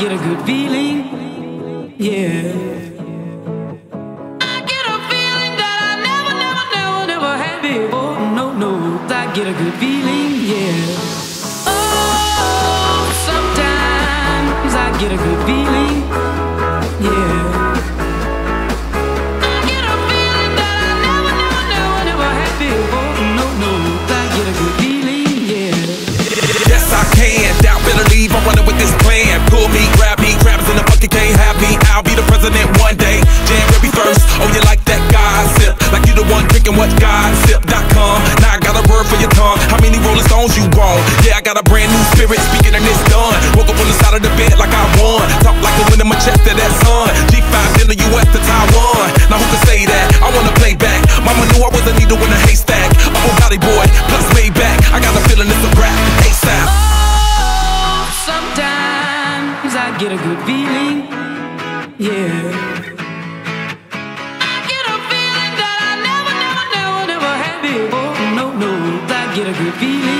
get a good feeling, yeah. I get a feeling that I never had before. No, no, I get a good feeling, yeah. Oh, sometimes I get a good feeling, yeah. I get a feeling that I never had before. No, no, I get a good feeling, yeah. Yes, I can. Doubt, better leave. I'm running with this plan. Pull me, grab us in the bucket, can't have me. I'll be the president one day. January 1st. Oh, you like that gossip? Like you the one drinking what gossip.com. Now I got a word for your tongue. How many Rolling Stones you want? Yeah, I got a brand new spirit speaking and it's done. Woke up on the side of the bed like I won. Talk like the wind in my chest to that sun. G5 in the US to Taiwan. Now who can say that? I wanna play back. Mama knew I was a needle in a haystack. I'm a body boy, plus way back. I got a feeling it's a rap. ASAP. Oh, sometimes I get a good feeling, yeah. I get a feeling that I never had before. No, no, I get a good feeling.